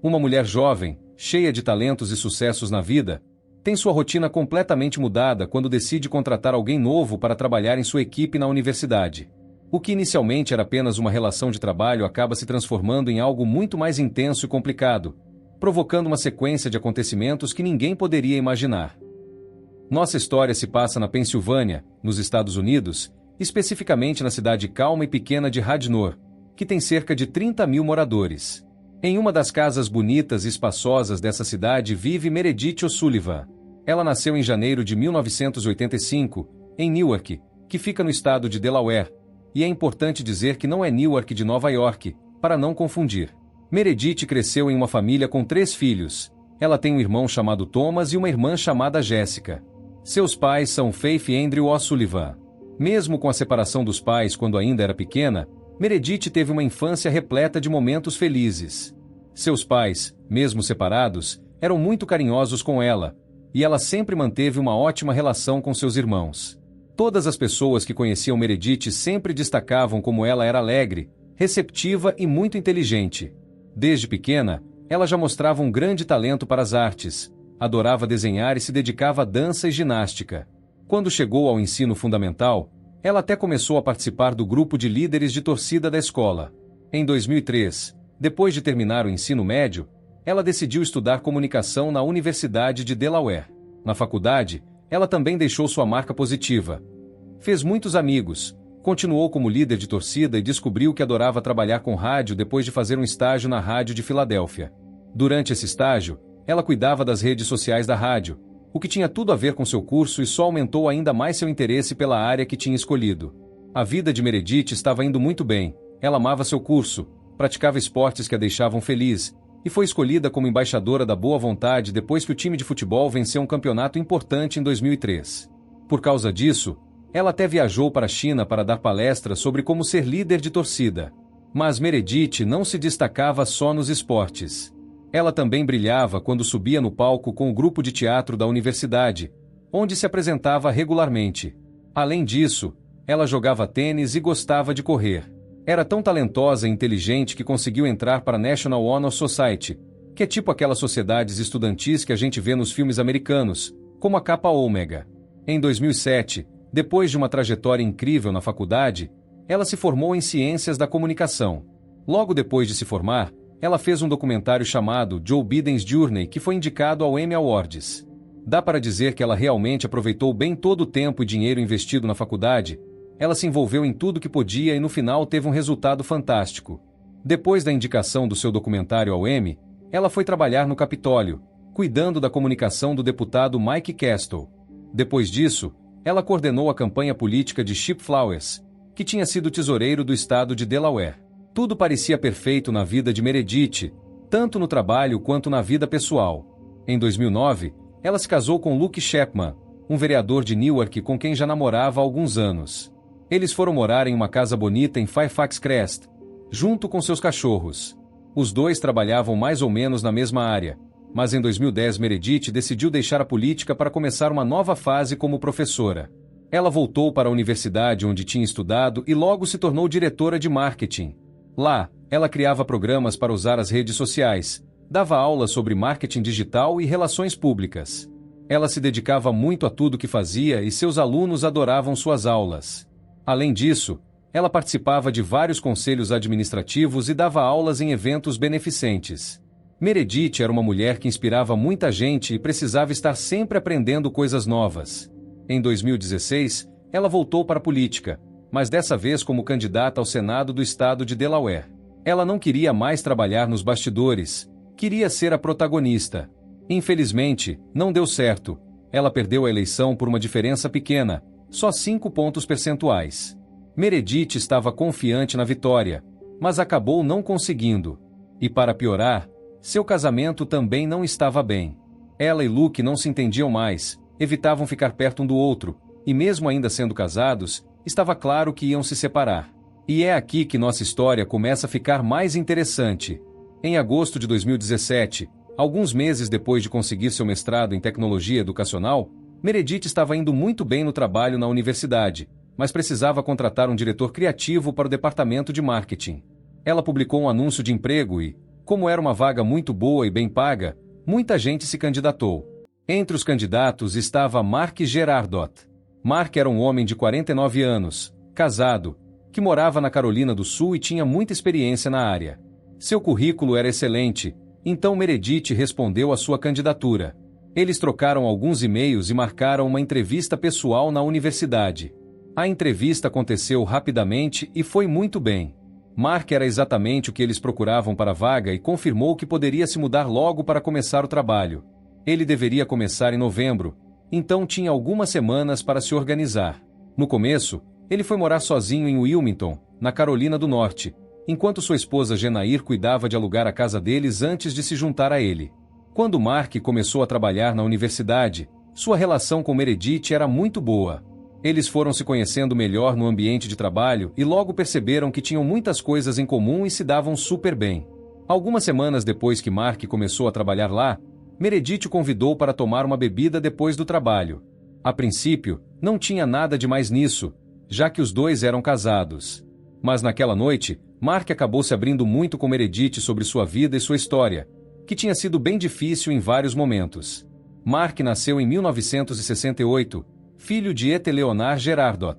Uma mulher jovem, cheia de talentos e sucessos na vida, tem sua rotina completamente mudada quando decide contratar alguém novo para trabalhar em sua equipe na universidade. O que inicialmente era apenas uma relação de trabalho acaba se transformando em algo muito mais intenso e complicado, provocando uma sequência de acontecimentos que ninguém poderia imaginar. Nossa história se passa na Pensilvânia, nos Estados Unidos, especificamente na cidade calma e pequena de Radnor, que tem cerca de 30 mil moradores. Em uma das casas bonitas e espaçosas dessa cidade vive Meredith O'Sullivan. Ela nasceu em janeiro de 1985, em Newark, que fica no estado de Delaware, e é importante dizer que não é Newark de Nova York, para não confundir. Meredith cresceu em uma família com 3 filhos. Ela tem um irmão chamado Thomas e uma irmã chamada Jessica. Seus pais são Faith e Andrew O'Sullivan. Mesmo com a separação dos pais quando ainda era pequena, Meredith teve uma infância repleta de momentos felizes. Seus pais, mesmo separados, eram muito carinhosos com ela, e ela sempre manteve uma ótima relação com seus irmãos. Todas as pessoas que conheciam Meredith sempre destacavam como ela era alegre, receptiva e muito inteligente. Desde pequena, ela já mostrava um grande talento para as artes, adorava desenhar e se dedicava à dança e ginástica. Quando chegou ao ensino fundamental, ela até começou a participar do grupo de líderes de torcida da escola. Em 2003, depois de terminar o ensino médio, ela decidiu estudar comunicação na Universidade de Delaware. Na faculdade, ela também deixou sua marca positiva. Fez muitos amigos, continuou como líder de torcida e descobriu que adorava trabalhar com rádio depois de fazer um estágio na rádio de Filadélfia. Durante esse estágio, ela cuidava das redes sociais da rádio, o que tinha tudo a ver com seu curso e só aumentou ainda mais seu interesse pela área que tinha escolhido. A vida de Meredith estava indo muito bem, ela amava seu curso, praticava esportes que a deixavam feliz, e foi escolhida como embaixadora da boa vontade depois que o time de futebol venceu um campeonato importante em 2003. Por causa disso, ela até viajou para a China para dar palestras sobre como ser líder de torcida. Mas Meredith não se destacava só nos esportes. Ela também brilhava quando subia no palco com o grupo de teatro da universidade, onde se apresentava regularmente. Além disso, ela jogava tênis e gostava de correr. Era tão talentosa e inteligente que conseguiu entrar para a National Honor Society, que é tipo aquelas sociedades estudantis que a gente vê nos filmes americanos, como a Kappa Omega. Em 2007, depois de uma trajetória incrível na faculdade, ela se formou em Ciências da Comunicação. Logo depois de se formar, ela fez um documentário chamado Joe Biden's Journey que foi indicado ao Emmy Awards. Dá para dizer que ela realmente aproveitou bem todo o tempo e dinheiro investido na faculdade. Ela se envolveu em tudo que podia e no final teve um resultado fantástico. Depois da indicação do seu documentário ao Emmy, ela foi trabalhar no Capitólio, cuidando da comunicação do deputado Mike Castle. Depois disso, ela coordenou a campanha política de Chip Flowers, que tinha sido tesoureiro do estado de Delaware. Tudo parecia perfeito na vida de Meredith, tanto no trabalho quanto na vida pessoal. Em 2009, ela se casou com Luke Chapman, um vereador de Newark com quem já namorava há alguns anos. Eles foram morar em uma casa bonita em Fairfax Crest, junto com seus cachorros. Os dois trabalhavam mais ou menos na mesma área, mas em 2010 Meredith decidiu deixar a política para começar uma nova fase como professora. Ela voltou para a universidade onde tinha estudado e logo se tornou diretora de marketing. Lá, ela criava programas para usar as redes sociais, dava aulas sobre marketing digital e relações públicas. Ela se dedicava muito a tudo que fazia e seus alunos adoravam suas aulas. Além disso, ela participava de vários conselhos administrativos e dava aulas em eventos beneficentes. Meredith era uma mulher que inspirava muita gente e precisava estar sempre aprendendo coisas novas. Em 2016, ela voltou para a política, mas dessa vez como candidata ao Senado do estado de Delaware. Ela não queria mais trabalhar nos bastidores, queria ser a protagonista. Infelizmente, não deu certo. Ela perdeu a eleição por uma diferença pequena, só 5 pontos percentuais. Meredith estava confiante na vitória, mas acabou não conseguindo. E para piorar, seu casamento também não estava bem. Ela e Luke não se entendiam mais, evitavam ficar perto um do outro, e mesmo ainda sendo casados, estava claro que iam se separar. E é aqui que nossa história começa a ficar mais interessante. Em agosto de 2017, alguns meses depois de conseguir seu mestrado em tecnologia educacional, Meredith estava indo muito bem no trabalho na universidade, mas precisava contratar um diretor criativo para o departamento de marketing. Ela publicou um anúncio de emprego e, Como era uma vaga muito boa e bem paga, muita gente se candidatou. Entre os candidatos estava Mark Gerardot. Mark era um homem de 49 anos, casado, que morava na Carolina do Sul e tinha muita experiência na área. Seu currículo era excelente, então Meredith respondeu à sua candidatura. Eles trocaram alguns e-mails e marcaram uma entrevista pessoal na universidade. A entrevista aconteceu rapidamente e foi muito bem. Mark era exatamente o que eles procuravam para a vaga e confirmou que poderia se mudar logo para começar o trabalho. Ele deveria começar em novembro, então tinha algumas semanas para se organizar. No começo, ele foi morar sozinho em Wilmington, na Carolina do Norte, enquanto sua esposa Genair cuidava de alugar a casa deles antes de se juntar a ele. Quando Mark começou a trabalhar na universidade, sua relação com Meredith era muito boa. Eles foram se conhecendo melhor no ambiente de trabalho e logo perceberam que tinham muitas coisas em comum e se davam super bem. Algumas semanas depois que Mark começou a trabalhar lá, Meredith o convidou para tomar uma bebida depois do trabalho. A princípio, não tinha nada de mais nisso, já que os dois eram casados. Mas naquela noite, Mark acabou se abrindo muito com Meredith sobre sua vida e sua história, que tinha sido bem difícil em vários momentos. Mark nasceu em 1968, filho de Ethel Leonard Gerardot.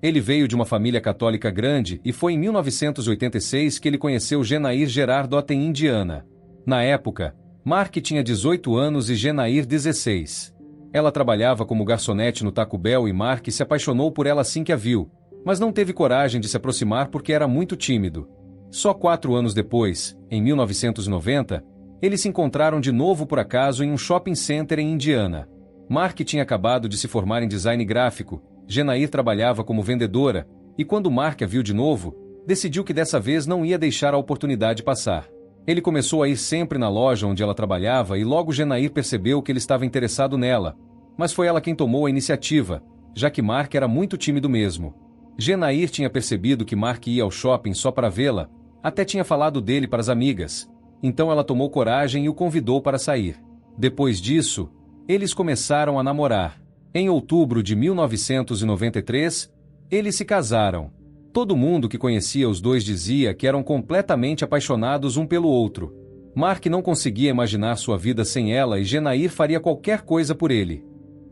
Ele veio de uma família católica grande e foi em 1986 que ele conheceu Genair Gerardot em Indiana. Na época, Mark tinha 18 anos e Genair 16. Ela trabalhava como garçonete no Taco Bell e Mark se apaixonou por ela assim que a viu, mas não teve coragem de se aproximar porque era muito tímido. Só 4 anos depois, em 1990, eles se encontraram de novo por acaso em um shopping center em Indiana. Mark tinha acabado de se formar em design gráfico, Genair trabalhava como vendedora, e quando Mark a viu de novo, decidiu que dessa vez não ia deixar a oportunidade passar. Ele começou a ir sempre na loja onde ela trabalhava e logo Genair percebeu que ele estava interessado nela, mas foi ela quem tomou a iniciativa, já que Mark era muito tímido mesmo. Genair tinha percebido que Mark ia ao shopping só para vê-la, até tinha falado dele para as amigas. Então ela tomou coragem e o convidou para sair. Depois disso, eles começaram a namorar. Em outubro de 1993, eles se casaram. Todo mundo que conhecia os dois dizia que eram completamente apaixonados um pelo outro. Mark não conseguia imaginar sua vida sem ela e Genair faria qualquer coisa por ele.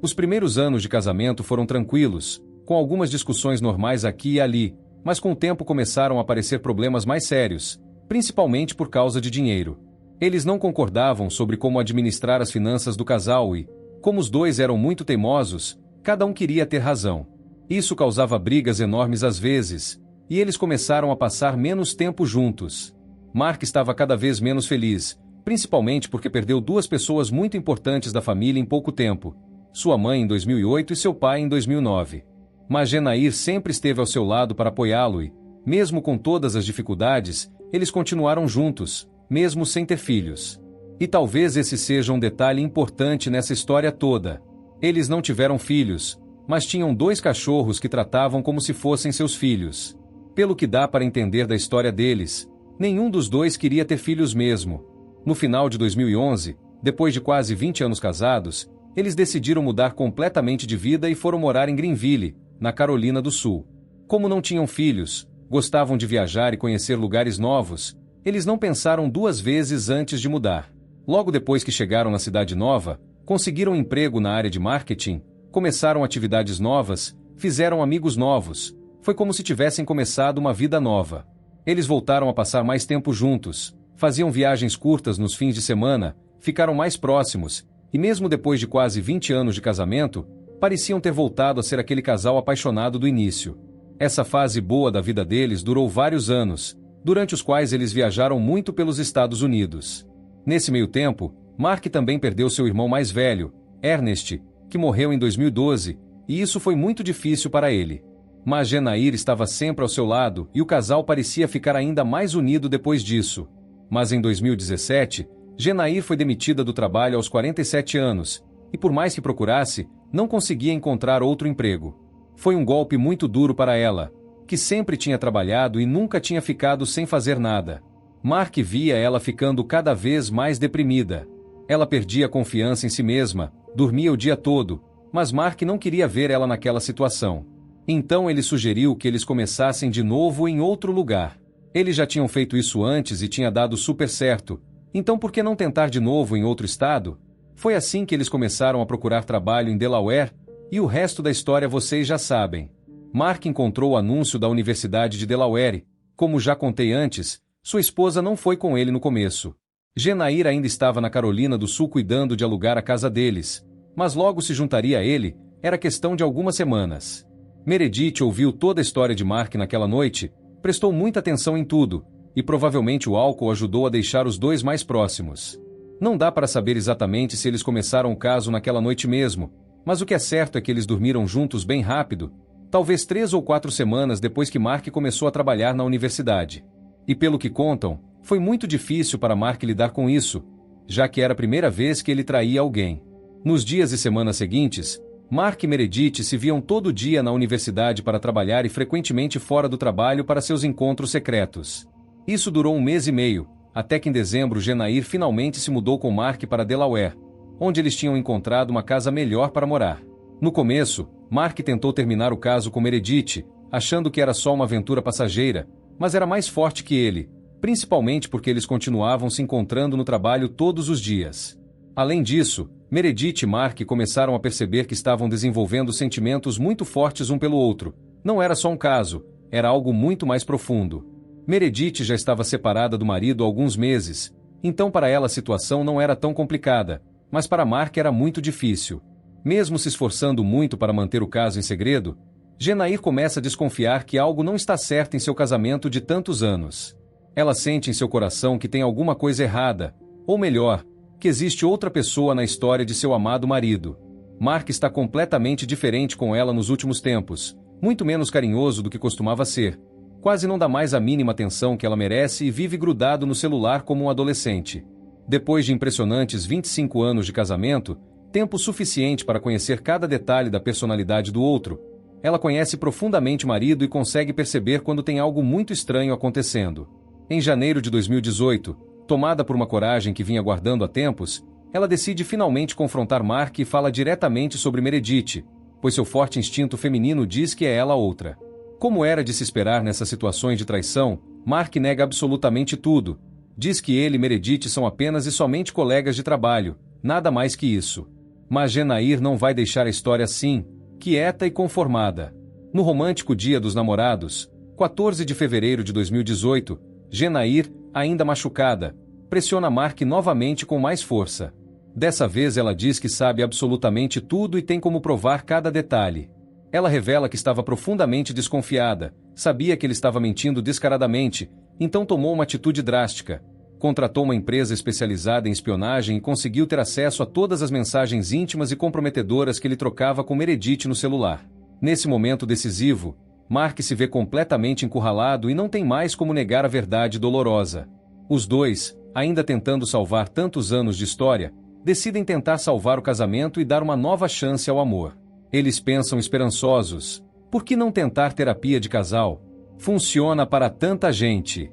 Os primeiros anos de casamento foram tranquilos, com algumas discussões normais aqui e ali, mas com o tempo começaram a aparecer problemas mais sérios, principalmente por causa de dinheiro. Eles não concordavam sobre como administrar as finanças do casal e, como os dois eram muito teimosos, cada um queria ter razão. Isso causava brigas enormes às vezes, e eles começaram a passar menos tempo juntos. Mark estava cada vez menos feliz, principalmente porque perdeu 2 pessoas muito importantes da família em pouco tempo, sua mãe em 2008 e seu pai em 2009. Mas Genair sempre esteve ao seu lado para apoiá-lo e, mesmo com todas as dificuldades, eles continuaram juntos, mesmo sem ter filhos. E talvez esse seja um detalhe importante nessa história toda. Eles não tiveram filhos, mas tinham 2 cachorros que tratavam como se fossem seus filhos. Pelo que dá para entender da história deles, nenhum dos dois queria ter filhos mesmo. No final de 2011, depois de quase 20 anos casados, eles decidiram mudar completamente de vida e foram morar em Greenville, na Carolina do Sul. Como não tinham filhos, gostavam de viajar e conhecer lugares novos, eles não pensaram 2 vezes antes de mudar. Logo depois que chegaram na cidade nova, conseguiram um emprego na área de marketing, começaram atividades novas, fizeram amigos novos. Foi como se tivessem começado uma vida nova. Eles voltaram a passar mais tempo juntos, faziam viagens curtas nos fins de semana, ficaram mais próximos, e mesmo depois de quase 20 anos de casamento, pareciam ter voltado a ser aquele casal apaixonado do início. Essa fase boa da vida deles durou vários anos, durante os quais eles viajaram muito pelos Estados Unidos. Nesse meio tempo, Mark também perdeu seu irmão mais velho, Ernest, que morreu em 2012, e isso foi muito difícil para ele. Mas Genair estava sempre ao seu lado e o casal parecia ficar ainda mais unido depois disso. Mas em 2017, Genair foi demitida do trabalho aos 47 anos, e por mais que procurasse, não conseguia encontrar outro emprego. Foi um golpe muito duro para ela, que sempre tinha trabalhado e nunca tinha ficado sem fazer nada. Mark via ela ficando cada vez mais deprimida. Ela perdia a confiança em si mesma, dormia o dia todo, mas Mark não queria ver ela naquela situação. Então ele sugeriu que eles começassem de novo em outro lugar. Eles já tinham feito isso antes e tinha dado super certo, então por que não tentar de novo em outro estado? Foi assim que eles começaram a procurar trabalho em Delaware, e o resto da história vocês já sabem. Mark encontrou o anúncio da Universidade de Delaware. Como já contei antes, sua esposa não foi com ele no começo. Genair ainda estava na Carolina do Sul cuidando de alugar a casa deles, mas logo se juntaria a ele, era questão de algumas semanas. Meredith ouviu toda a história de Mark naquela noite, prestou muita atenção em tudo, e provavelmente o álcool ajudou a deixar os dois mais próximos. Não dá para saber exatamente se eles começaram o caso naquela noite mesmo, mas o que é certo é que eles dormiram juntos bem rápido, talvez 3 ou 4 semanas depois que Mark começou a trabalhar na universidade. E pelo que contam, foi muito difícil para Mark lidar com isso, já que era a primeira vez que ele traía alguém. Nos dias e semanas seguintes, Mark e Meredith se viam todo dia na universidade para trabalhar e frequentemente fora do trabalho para seus encontros secretos. Isso durou 1 mês e meio, até que em dezembro Genair finalmente se mudou com Mark para Delaware, onde eles tinham encontrado uma casa melhor para morar. No começo, Mark tentou terminar o caso com Meredith, achando que era só uma aventura passageira, mas era mais forte que ele, principalmente porque eles continuavam se encontrando no trabalho todos os dias. Além disso, Meredith e Mark começaram a perceber que estavam desenvolvendo sentimentos muito fortes um pelo outro. Não era só um caso, era algo muito mais profundo. Meredith já estava separada do marido há alguns meses, então para ela a situação não era tão complicada, mas para Mark era muito difícil. Mesmo se esforçando muito para manter o caso em segredo, Genair começa a desconfiar que algo não está certo em seu casamento de tantos anos. Ela sente em seu coração que tem alguma coisa errada, ou melhor, que existe outra pessoa na história de seu amado marido. Mark está completamente diferente com ela nos últimos tempos, muito menos carinhoso do que costumava ser. Quase não dá mais a mínima atenção que ela merece e vive grudado no celular como um adolescente. Depois de impressionantes 25 anos de casamento, tempo suficiente para conhecer cada detalhe da personalidade do outro, ela conhece profundamente o marido e consegue perceber quando tem algo muito estranho acontecendo. Em janeiro de 2018, tomada por uma coragem que vinha guardando há tempos, ela decide finalmente confrontar Mark e fala diretamente sobre Meredith, pois seu forte instinto feminino diz que é ela outra. Como era de se esperar nessas situações de traição, Mark nega absolutamente tudo. Diz que ele e Meredith são apenas e somente colegas de trabalho, nada mais que isso. Mas Genair não vai deixar a história assim, quieta e conformada. No romântico Dia dos Namorados, 14 de fevereiro de 2018, Genair, ainda machucada, pressiona Mark novamente com mais força. Dessa vez ela diz que sabe absolutamente tudo e tem como provar cada detalhe. Ela revela que estava profundamente desconfiada, sabia que ele estava mentindo descaradamente, então tomou uma atitude drástica. Contratou uma empresa especializada em espionagem e conseguiu ter acesso a todas as mensagens íntimas e comprometedoras que ele trocava com Meredith no celular. Nesse momento decisivo, Mark se vê completamente encurralado e não tem mais como negar a verdade dolorosa. Os dois, ainda tentando salvar tantos anos de história, decidem tentar salvar o casamento e dar uma nova chance ao amor. Eles pensam esperançosos. Por que não tentar terapia de casal? Funciona para tanta gente.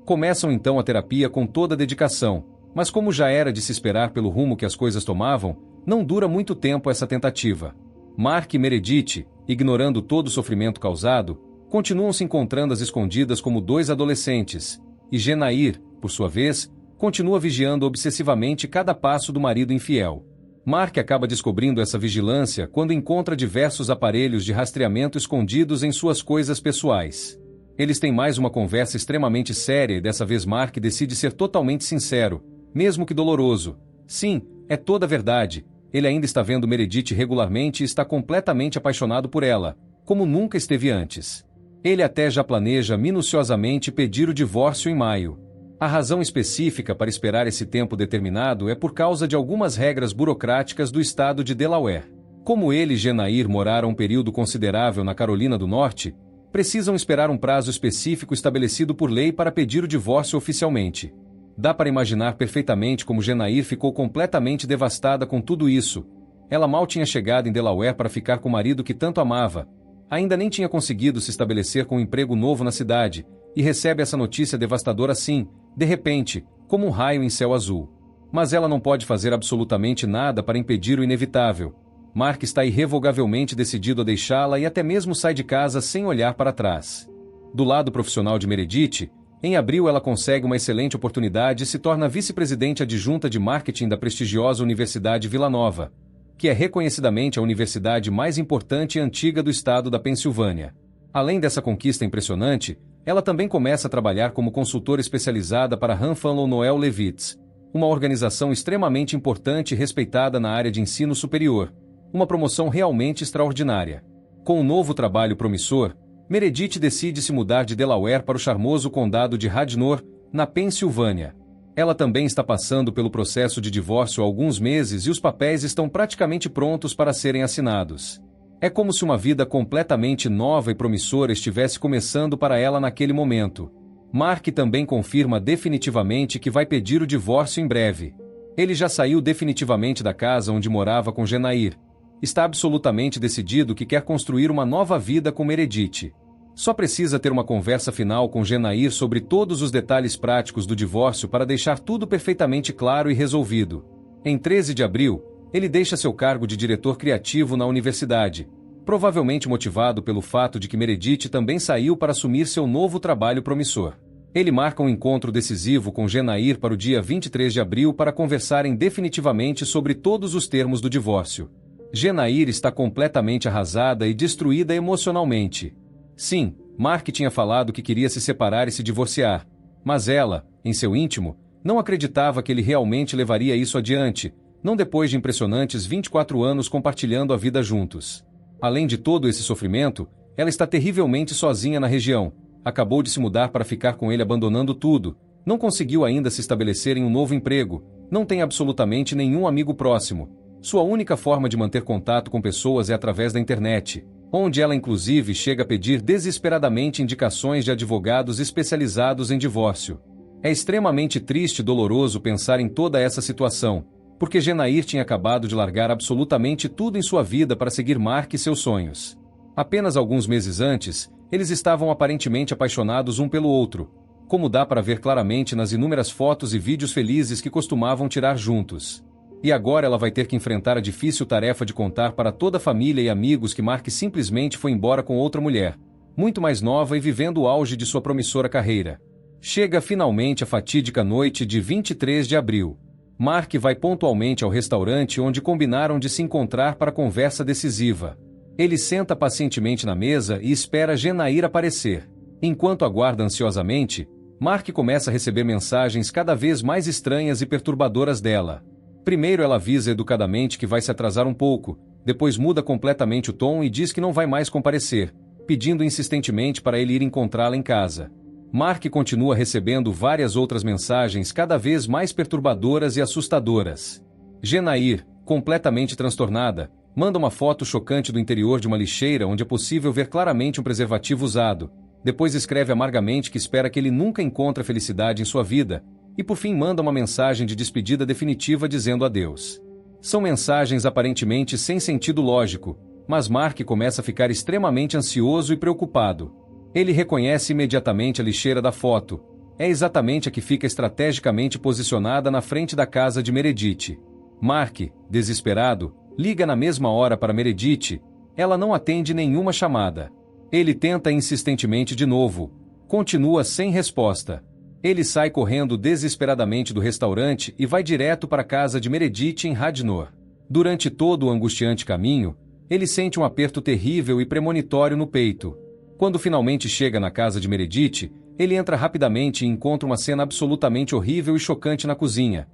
Começam então a terapia com toda a dedicação, mas como já era de se esperar pelo rumo que as coisas tomavam, não dura muito tempo essa tentativa. Mark e Meredith, ignorando todo o sofrimento causado, continuam se encontrando às escondidas como dois adolescentes, e Genair, por sua vez, continua vigiando obsessivamente cada passo do marido infiel. Mark acaba descobrindo essa vigilância quando encontra diversos aparelhos de rastreamento escondidos em suas coisas pessoais. Eles têm mais uma conversa extremamente séria e dessa vez Mark decide ser totalmente sincero, mesmo que doloroso. Sim, é toda a verdade. Ele ainda está vendo Meredith regularmente e está completamente apaixonado por ela, como nunca esteve antes. Ele até já planeja minuciosamente pedir o divórcio em maio. A razão específica para esperar esse tempo determinado é por causa de algumas regras burocráticas do estado de Delaware. Como ele e Genair moraram um período considerável na Carolina do Norte, precisam esperar um prazo específico estabelecido por lei para pedir o divórcio oficialmente. Dá para imaginar perfeitamente como Genair ficou completamente devastada com tudo isso. Ela mal tinha chegado em Delaware para ficar com o marido que tanto amava. Ainda nem tinha conseguido se estabelecer com um emprego novo na cidade, e recebe essa notícia devastadora assim, de repente, como um raio em céu azul. Mas ela não pode fazer absolutamente nada para impedir o inevitável. Mark está irrevogavelmente decidido a deixá-la e até mesmo sai de casa sem olhar para trás. Do lado profissional de Meredith, Em abril, ela consegue uma excelente oportunidade e se torna vice-presidente adjunta de marketing da prestigiosa Universidade Villanova, que é reconhecidamente a universidade mais importante e antiga do estado da Pensilvânia. Além dessa conquista impressionante, ela também começa a trabalhar como consultora especializada para Ranfalo Noel Levitz, uma organização extremamente importante e respeitada na área de ensino superior, uma promoção realmente extraordinária. Com um novo trabalho promissor, Meredith decide se mudar de Delaware para o charmoso condado de Radnor, na Pensilvânia. Ela também está passando pelo processo de divórcio há alguns meses e os papéis estão praticamente prontos para serem assinados. É como se uma vida completamente nova e promissora estivesse começando para ela naquele momento. Mark também confirma definitivamente que vai pedir o divórcio em breve. Ele já saiu definitivamente da casa onde morava com Genair. Está absolutamente decidido que quer construir uma nova vida com Meredith. Só precisa ter uma conversa final com Genair sobre todos os detalhes práticos do divórcio para deixar tudo perfeitamente claro e resolvido. Em 13 de abril, ele deixa seu cargo de diretor criativo na universidade, provavelmente motivado pelo fato de que Meredith também saiu para assumir seu novo trabalho promissor. Ele marca um encontro decisivo com Genair para o dia 23 de abril para conversarem definitivamente sobre todos os termos do divórcio. Genair está completamente arrasada e destruída emocionalmente. Sim, Mark tinha falado que queria se separar e se divorciar, mas ela, em seu íntimo, não acreditava que ele realmente levaria isso adiante, não depois de impressionantes 24 anos compartilhando a vida juntos. Além de todo esse sofrimento, ela está terrivelmente sozinha na região, acabou de se mudar para ficar com ele abandonando tudo, não conseguiu ainda se estabelecer em um novo emprego, não tem absolutamente nenhum amigo próximo. Sua única forma de manter contato com pessoas é através da internet, onde ela inclusive chega a pedir desesperadamente indicações de advogados especializados em divórcio. É extremamente triste e doloroso pensar em toda essa situação, porque Genair tinha acabado de largar absolutamente tudo em sua vida para seguir Mark e seus sonhos. Apenas alguns meses antes, eles estavam aparentemente apaixonados um pelo outro, como dá para ver claramente nas inúmeras fotos e vídeos felizes que costumavam tirar juntos. E agora ela vai ter que enfrentar a difícil tarefa de contar para toda a família e amigos que Mark simplesmente foi embora com outra mulher, muito mais nova e vivendo o auge de sua promissora carreira. Chega finalmente a fatídica noite de 23 de abril. Mark vai pontualmente ao restaurante onde combinaram de se encontrar para a conversa decisiva. Ele senta pacientemente na mesa e espera Genair aparecer. Enquanto aguarda ansiosamente, Mark começa a receber mensagens cada vez mais estranhas e perturbadoras dela. Primeiro ela avisa educadamente que vai se atrasar um pouco, depois muda completamente o tom e diz que não vai mais comparecer, pedindo insistentemente para ele ir encontrá-la em casa. Mark continua recebendo várias outras mensagens cada vez mais perturbadoras e assustadoras. Genair, completamente transtornada, manda uma foto chocante do interior de uma lixeira onde é possível ver claramente um preservativo usado. Depois escreve amargamente que espera que ele nunca encontre a felicidade em sua vida, e por fim manda uma mensagem de despedida definitiva dizendo adeus. São mensagens aparentemente sem sentido lógico, mas Mark começa a ficar extremamente ansioso e preocupado. Ele reconhece imediatamente a lixeira da foto. É exatamente a que fica estrategicamente posicionada na frente da casa de Meredith. Mark, desesperado, liga na mesma hora para Meredith. Ela não atende nenhuma chamada. Ele tenta insistentemente de novo. Continua sem resposta. Ele sai correndo desesperadamente do restaurante e vai direto para a casa de Meredith em Radnor. Durante todo o angustiante caminho, ele sente um aperto terrível e premonitório no peito. Quando finalmente chega na casa de Meredith, ele entra rapidamente e encontra uma cena absolutamente horrível e chocante na cozinha.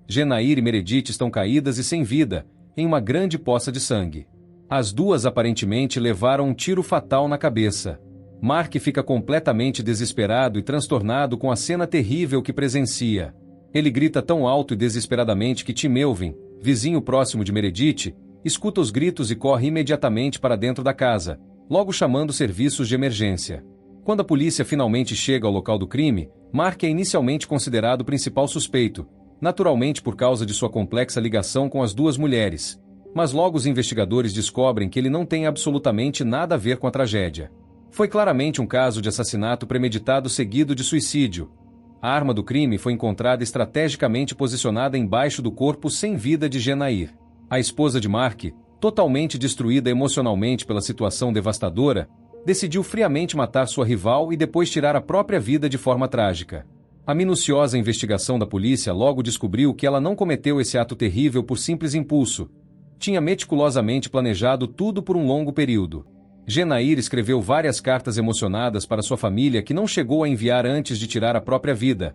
Genair e Meredith estão caídas e sem vida, em uma grande poça de sangue. As duas aparentemente levaram um tiro fatal na cabeça. Mark fica completamente desesperado e transtornado com a cena terrível que presencia. Ele grita tão alto e desesperadamente que Tim Melvin, vizinho próximo de Meredith, escuta os gritos e corre imediatamente para dentro da casa, logo chamando serviços de emergência. Quando a polícia finalmente chega ao local do crime, Mark é inicialmente considerado o principal suspeito, naturalmente por causa de sua complexa ligação com as duas mulheres. Mas logo os investigadores descobrem que ele não tem absolutamente nada a ver com a tragédia. Foi claramente um caso de assassinato premeditado seguido de suicídio. A arma do crime foi encontrada estrategicamente posicionada embaixo do corpo sem vida de Genair. A esposa de Mark, totalmente destruída emocionalmente pela situação devastadora, decidiu friamente matar sua rival e depois tirar a própria vida de forma trágica. A minuciosa investigação da polícia logo descobriu que ela não cometeu esse ato terrível por simples impulso. Tinha meticulosamente planejado tudo por um longo período. Genair escreveu várias cartas emocionadas para sua família que não chegou a enviar antes de tirar a própria vida.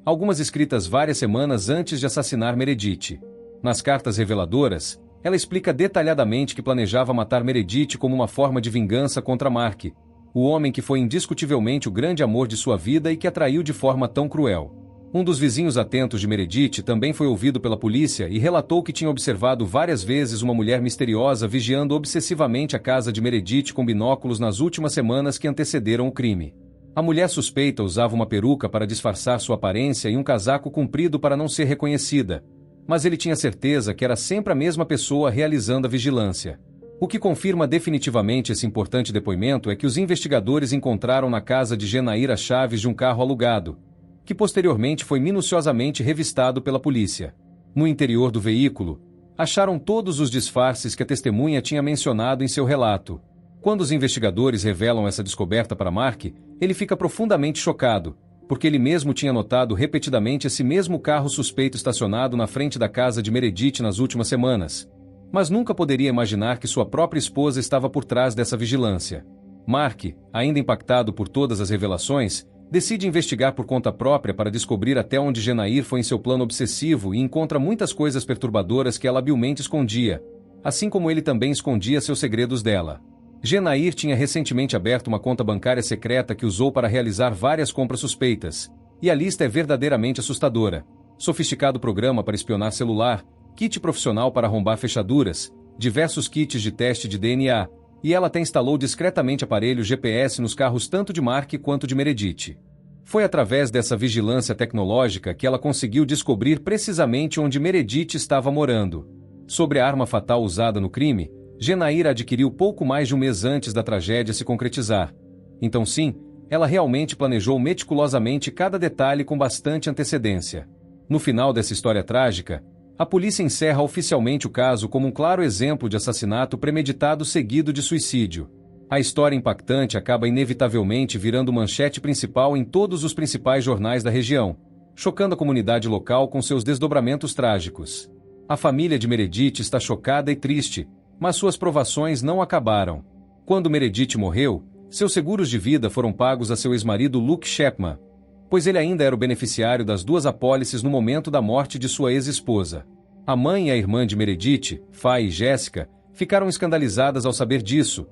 Algumas escritas várias semanas antes de assassinar Meredith. Nas cartas reveladoras, ela explica detalhadamente que planejava matar Meredith como uma forma de vingança contra Mark, o homem que foi indiscutivelmente o grande amor de sua vida e que a traiu de forma tão cruel. Um dos vizinhos atentos de Meredith também foi ouvido pela polícia e relatou que tinha observado várias vezes uma mulher misteriosa vigiando obsessivamente a casa de Meredith com binóculos nas últimas semanas que antecederam o crime. A mulher suspeita usava uma peruca para disfarçar sua aparência e um casaco comprido para não ser reconhecida, mas ele tinha certeza que era sempre a mesma pessoa realizando a vigilância. O que confirma definitivamente esse importante depoimento é que os investigadores encontraram na casa de Genair as chaves de um carro alugado, que posteriormente foi minuciosamente revistado pela polícia. No interior do veículo, acharam todos os disfarces que a testemunha tinha mencionado em seu relato. Quando os investigadores revelam essa descoberta para Mark, ele fica profundamente chocado, porque ele mesmo tinha notado repetidamente esse mesmo carro suspeito estacionado na frente da casa de Meredith nas últimas semanas. Mas nunca poderia imaginar que sua própria esposa estava por trás dessa vigilância. Mark, ainda impactado por todas as revelações, decide investigar por conta própria para descobrir até onde Genair foi em seu plano obsessivo e encontra muitas coisas perturbadoras que ela habilmente escondia, assim como ele também escondia seus segredos dela. Genair tinha recentemente aberto uma conta bancária secreta que usou para realizar várias compras suspeitas, e a lista é verdadeiramente assustadora. Sofisticado programa para espionar celular, kit profissional para arrombar fechaduras, diversos kits de teste de DNA, e ela até instalou discretamente aparelhos GPS nos carros tanto de Mark quanto de Meredith. Foi através dessa vigilância tecnológica que ela conseguiu descobrir precisamente onde Meredith estava morando. Sobre a arma fatal usada no crime, Genair adquiriu pouco mais de um mês antes da tragédia se concretizar. Então sim, ela realmente planejou meticulosamente cada detalhe com bastante antecedência. No final dessa história trágica, a polícia encerra oficialmente o caso como um claro exemplo de assassinato premeditado seguido de suicídio. A história impactante acaba inevitavelmente virando manchete principal em todos os principais jornais da região, chocando a comunidade local com seus desdobramentos trágicos. A família de Meredith está chocada e triste, mas suas provações não acabaram. Quando Meredith morreu, seus seguros de vida foram pagos a seu ex-marido Luke Chapman, pois ele ainda era o beneficiário das duas apólices no momento da morte de sua ex-esposa. A mãe e a irmã de Meredith, Faye e Jessica, ficaram escandalizadas ao saber disso,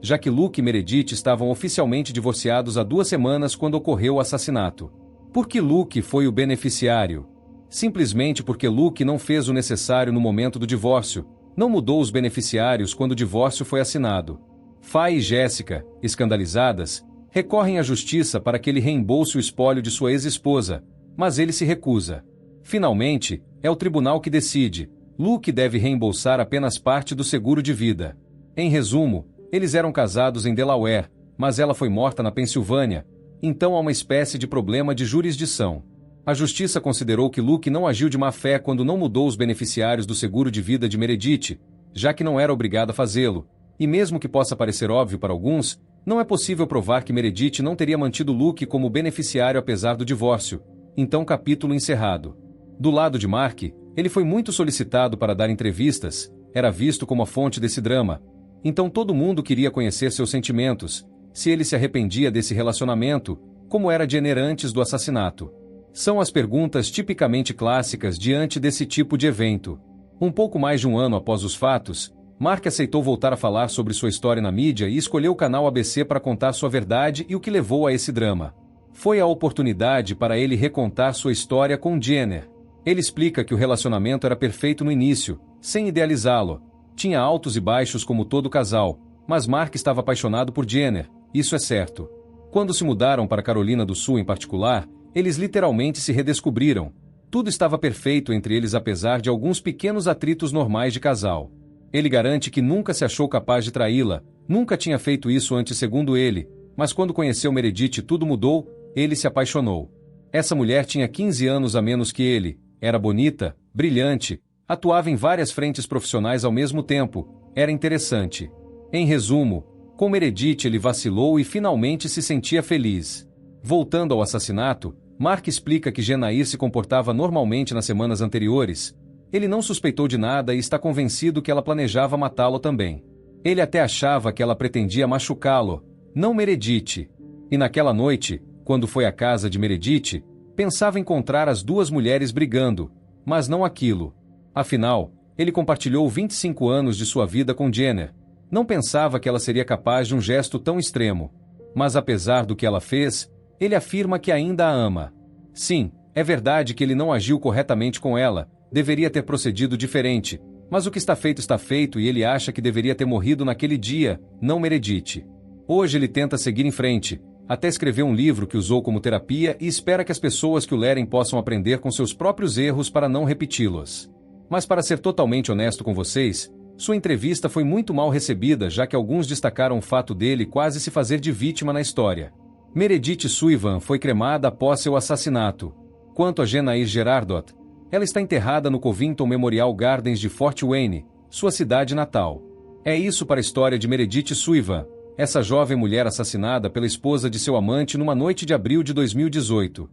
já que Luke e Meredith estavam oficialmente divorciados há 2 semanas quando ocorreu o assassinato. Por que Luke foi o beneficiário? Simplesmente porque Luke não fez o necessário no momento do divórcio, não mudou os beneficiários quando o divórcio foi assinado. Faye e Jessica, escandalizadas, recorrem à justiça para que ele reembolse o espólio de sua ex-esposa, mas ele se recusa. Finalmente, é o tribunal que decide. Luke deve reembolsar apenas parte do seguro de vida. Em resumo, eles eram casados em Delaware, mas ela foi morta na Pensilvânia, então há uma espécie de problema de jurisdição. A justiça considerou que Luke não agiu de má fé quando não mudou os beneficiários do seguro de vida de Meredith, já que não era obrigado a fazê-lo, e mesmo que possa parecer óbvio para alguns, não é possível provar que Meredith não teria mantido Luke como beneficiário apesar do divórcio. Então, capítulo encerrado. Do lado de Mark, ele foi muito solicitado para dar entrevistas, era visto como a fonte desse drama. Então todo mundo queria conhecer seus sentimentos, se ele se arrependia desse relacionamento, como era Jenner antes do assassinato. São as perguntas tipicamente clássicas diante desse tipo de evento. Um pouco mais de um ano após os fatos, Mark aceitou voltar a falar sobre sua história na mídia e escolheu o canal ABC para contar sua verdade e o que levou a esse drama. Foi a oportunidade para ele recontar sua história com Jenner. Ele explica que o relacionamento era perfeito no início, sem idealizá-lo. Tinha altos e baixos como todo casal, mas Mark estava apaixonado por Jenner, isso é certo. Quando se mudaram para Carolina do Sul em particular, eles literalmente se redescobriram. Tudo estava perfeito entre eles apesar de alguns pequenos atritos normais de casal. Ele garante que nunca se achou capaz de traí-la, nunca tinha feito isso antes segundo ele, mas quando conheceu Meredith tudo mudou, ele se apaixonou. Essa mulher tinha 15 anos a menos que ele, era bonita, brilhante, atuava em várias frentes profissionais ao mesmo tempo, era interessante. Em resumo, Com Meredith ele vacilou e finalmente se sentia feliz. Voltando ao assassinato, Mark explica que Genair se comportava normalmente nas semanas anteriores. Ele não suspeitou de nada e está convencido que ela planejava matá-lo também. Ele até achava que ela pretendia machucá-lo, não Meredith. E naquela noite, quando foi à casa de Meredith, pensava encontrar as duas mulheres brigando, mas não aquilo. Afinal, ele compartilhou 25 anos de sua vida com Jenner. Não pensava que ela seria capaz de um gesto tão extremo. Mas apesar do que ela fez, ele afirma que ainda a ama. Sim, é verdade que ele não agiu corretamente com ela, deveria ter procedido diferente, mas o que está feito e ele acha que deveria ter morrido naquele dia, não Meredith. Hoje ele tenta seguir em frente, até escreveu um livro que usou como terapia e espera que as pessoas que o lerem possam aprender com seus próprios erros para não repeti-los. Mas para ser totalmente honesto com vocês, sua entrevista foi muito mal recebida, já que alguns destacaram o fato dele quase se fazer de vítima na história. Meredith Sullivan foi cremada após seu assassinato. Quanto a Genair Gerardot, ela está enterrada no Covington Memorial Gardens de Fort Wayne, sua cidade natal. É isso para a história de Meredith Sullivan, essa jovem mulher assassinada pela esposa de seu amante numa noite de abril de 2018.